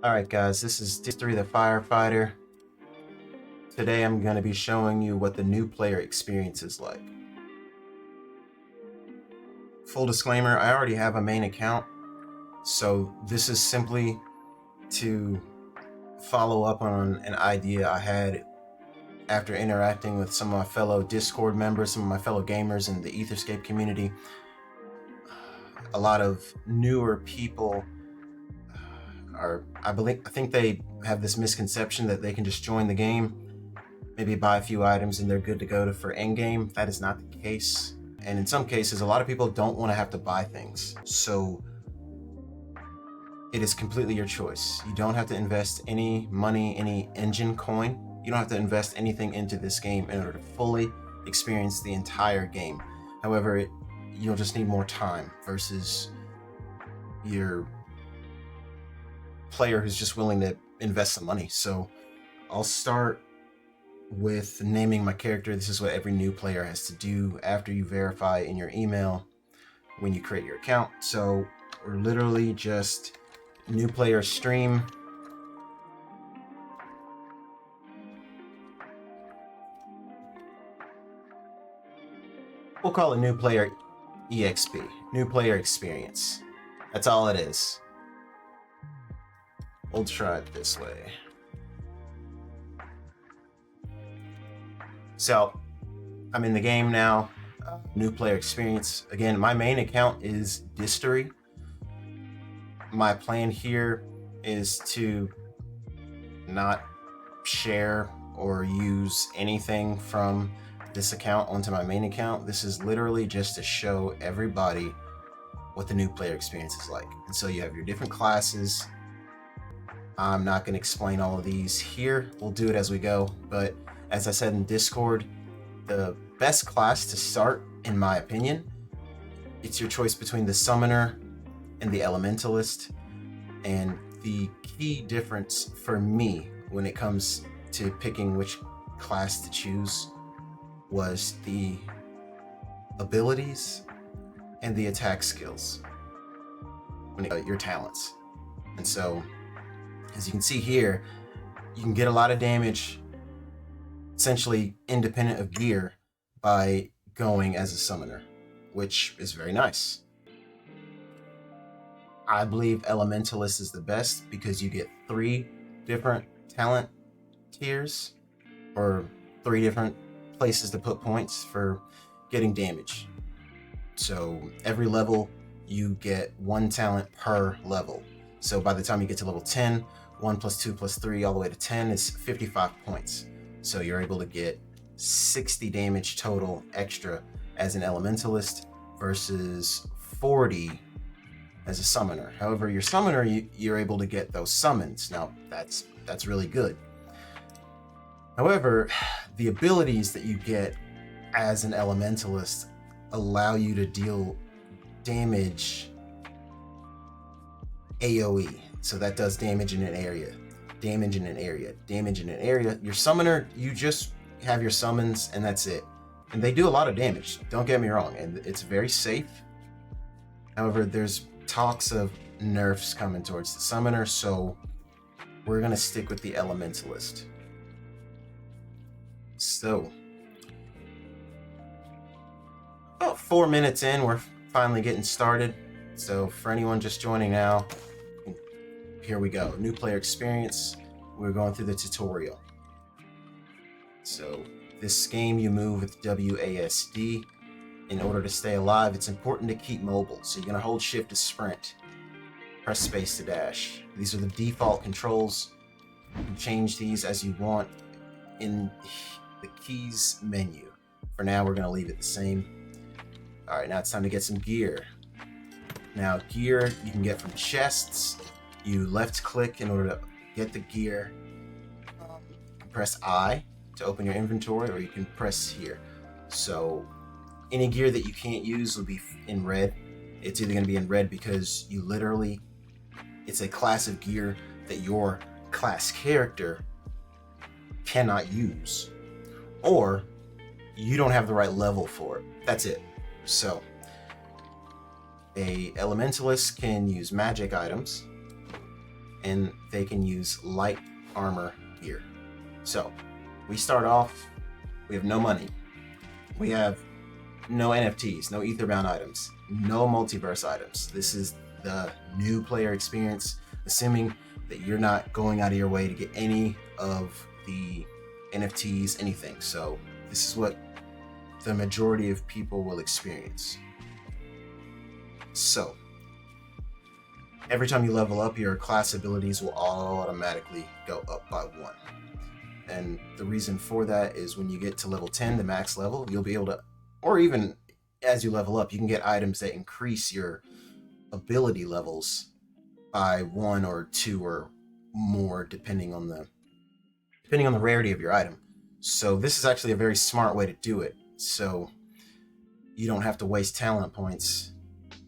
Alright guys, this is Dystory the Firefighter. Today I'm going to be showing you what the new player experience is like. Full disclaimer, I already have a main account, so this is simply to follow up on an idea I had after interacting with some of my fellow Discord members, some of my fellow gamers in the EtherScape community. A lot of newer people I think they have this misconception that they can just join the game, maybe buy a few items, and they're good to go for endgame. That is not the case. And in some cases, a lot of people don't want to have to buy things. So it is completely your choice. You don't have to invest any money, any engine coin. You don't have to invest anything into this game in order to fully experience the entire game. However, you'll just need more time versus your player who's just willing to invest some money. So I'll start with naming my character. This is what every new player has to do after you verify in your email when you create your account. So we're literally just new player stream. We'll call it new player EXP, new player experience. That's all it is. We'll try it this way. So I'm in the game now, new player experience. Again, my main account is Dystory. My plan here is to not share or use anything from this account onto my main account. This is literally just to show everybody what the new player experience is like. And so you have your different classes. I'm not going to explain all of these here. We'll do it as we go. But as I said in Discord, the best class to start, in my opinion, it's your choice between the Summoner and the Elementalist. And the key difference for me when it comes to picking which class to choose was the abilities and the attack skills, your talents. And so, as you can see here, you can get a lot of damage essentially independent of gear by going as a summoner, which is very nice. I believe Elementalist is the best because you get 3 different talent tiers, or 3 different places to put points for getting damage. So every level you get 1 talent per level. So by the time you get to level 10, 1 plus 2 plus 3 all the way to 10 is 55 points. So you're able to get 60 damage total extra as an Elementalist versus 40 as a Summoner. However, your Summoner, you're able to get those summons. Now, that's really good. However, the abilities that you get as an Elementalist allow you to deal damage AoE. So that does damage in an area, damage in an area, damage in an area. Your Summoner, you just have your summons and that's it. And they do a lot of damage, don't get me wrong, and it's very safe. However, there's talks of nerfs coming towards the Summoner, so we're gonna stick with the Elementalist. So, about 4 minutes in, we're finally getting started. So for anyone just joining now, here we go. New player experience. We're going through the tutorial. So this game, you move with WASD. In order to stay alive, it's important to keep mobile. So you're going to hold shift to sprint. Press space to dash. These are the default controls. You can change these as you want in the keys menu. For now, we're going to leave it the same. All right, now it's time to get some gear. Now, gear you can get from chests. You left click in order to get the gear. Press I to open your inventory, or you can press here. So any gear that you can't use will be in red. It's either going to be in red because you literally, it's a class of gear that your class character cannot use, or you don't have the right level for it. That's it. So a Elementalist can use magic items, and they can use light armor gear. So we start off, we have no money. We have no NFTs, no Etherbound items, no multiverse items. This is the new player experience, assuming that you're not going out of your way to get any of the NFTs, anything. So this is what the majority of people will experience. So every time you level up, your class abilities will automatically go up by 1. And the reason for that is when you get to level 10, the max level, you'll be able to, or even as you level up, you can get items that increase your ability levels by 1 or 2 or more, depending on the rarity of your item. So this is actually a very smart way to do it. So you don't have to waste talent points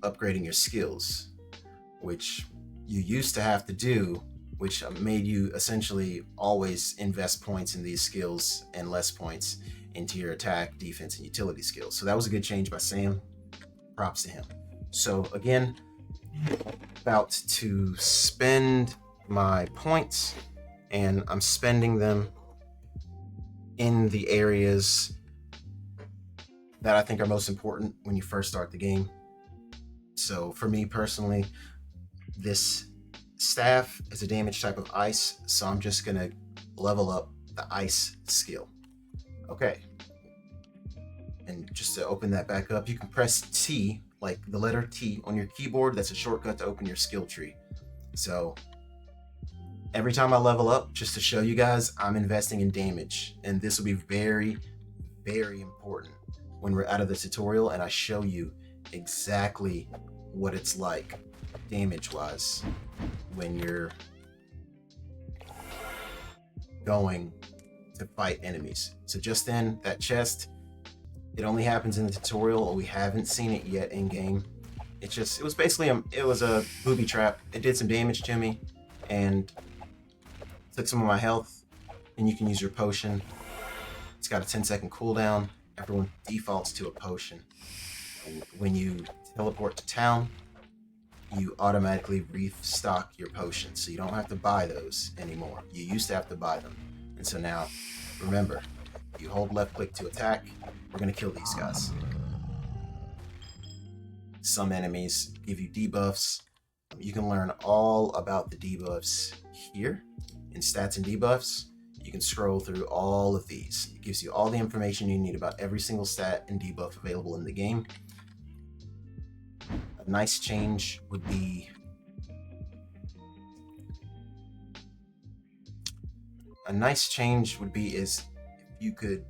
upgrading your skills, which you used to have to do, which made you essentially always invest points in these skills and less points into your attack, defense, and utility skills. So that was a good change by Sam. Props to him. So again, about to spend my points, and I'm spending them in the areas that I think are most important when you first start the game. So for me personally, this staff is a damage type of ice, so I'm just gonna level up the ice skill. Okay. And just to open that back up, you can press T, like the letter T on your keyboard. That's a shortcut to open your skill tree. So every time I level up, just to show you guys, I'm investing in damage. And this will be very, very important when we're out of the tutorial and I show you exactly what it's like damage-wise when you're going to fight enemies. So just in that chest, it only happens in the tutorial. We haven't seen it yet in game. It was basically it was a booby trap. It did some damage to me and took some of my health. And you can use your potion. It's got a 10-second cooldown. Everyone defaults to a potion. And when you teleport to town, you automatically restock your potions. So you don't have to buy those anymore. You used to have to buy them. And so now, remember, you hold left click to attack. We're gonna kill these guys. Some enemies give you debuffs. You can learn all about the debuffs here in stats and debuffs. You can scroll through all of these. It gives you all the information you need about every single stat and debuff available in the game. A nice change would be is if you could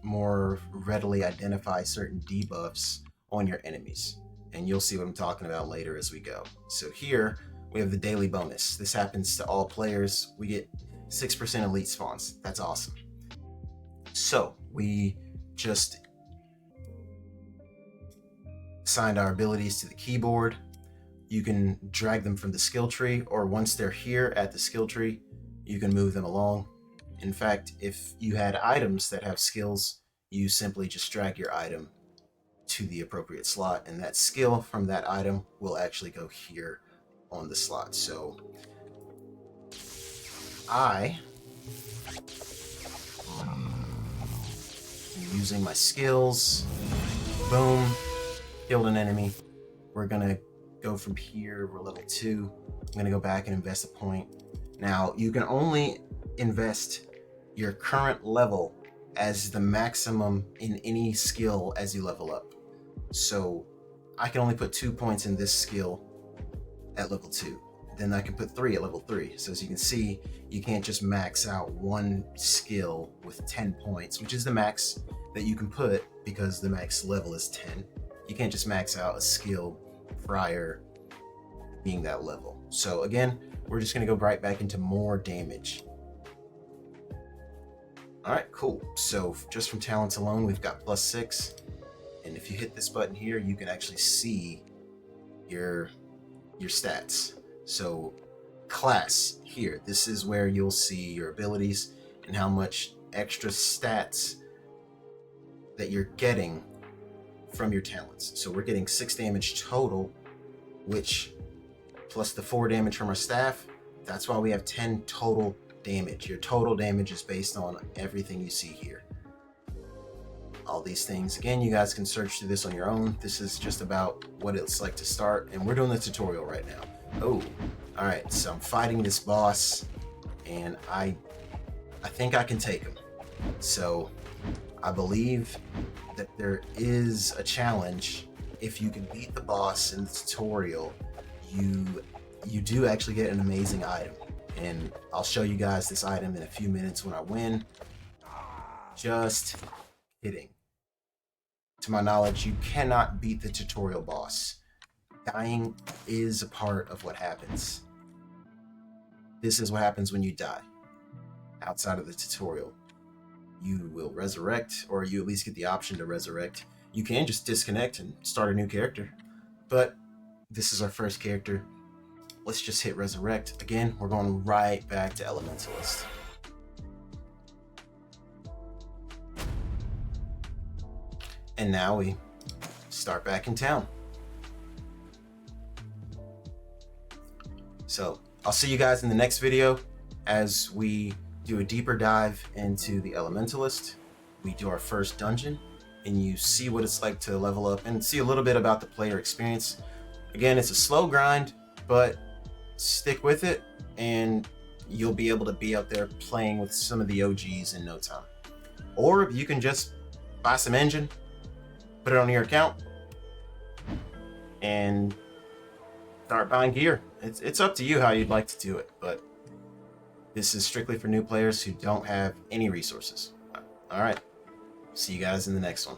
more readily identify certain debuffs on your enemies. And you'll see what I'm talking about later as we go. So here we have the daily bonus. This happens to all players. We get 6% elite spawns. That's awesome. So we just assigned our abilities to the keyboard. You can drag them from the skill tree, or once they're here at the skill tree, you can move them along. In fact, if you had items that have skills, you simply just drag your item to the appropriate slot, and that skill from that item will actually go here on the slot. So I am using my skills. Boom, killed an enemy. We're gonna go from here. We're level 2. I'm gonna go back and invest a point. Now you can only invest your current level as the maximum in any skill as you level up. So I can only put 2 points in this skill at level 2. Then I can put 3 at level 3. So as you can see, you can't just max out one skill with 10 points, which is the max that you can put because the max level is 10. You can't just max out a skill prior being that level. So again, we're just gonna go right back into more damage. All right, cool. So just from talents alone, we've got +6. And if you hit this button here, you can actually see your stats. So class here, this is where you'll see your abilities and how much extra stats that you're getting from your talents. So we're getting 6 damage total, which plus the 4 damage from our staff, That's why we have 10 total damage. Your total damage is based on everything you see here. All these things. Again, you guys can search through this on your own. This is just about what it's like to start, and we're doing the tutorial right now. Oh, all right. So I'm fighting this boss, and I think I can take him. So I believe that there is a challenge. If you can beat the boss in the tutorial, you do actually get an amazing item. And I'll show you guys this item in a few minutes when I win. Just kidding. To my knowledge, you cannot beat the tutorial boss. Dying is a part of what happens. This is what happens when you die. Outside of the tutorial, you will resurrect, or you at least get the option to resurrect. You can just disconnect and start a new character. But this is our first character. Let's just hit resurrect. Again, we're going right back to Elementalist. And now we start back in town. So I'll see you guys in the next video as we do a deeper dive into the Elementalist. We do our first dungeon, and you see what it's like to level up and see a little bit about the player experience. Again, it's a slow grind, but stick with it and you'll be able to be out there playing with some of the OGs in no time. Or you can just buy some engine, put it on your account, and start buying gear. It's up to you how you'd like to do it, but this is strictly for new players who don't have any resources. All right, see you guys in the next one.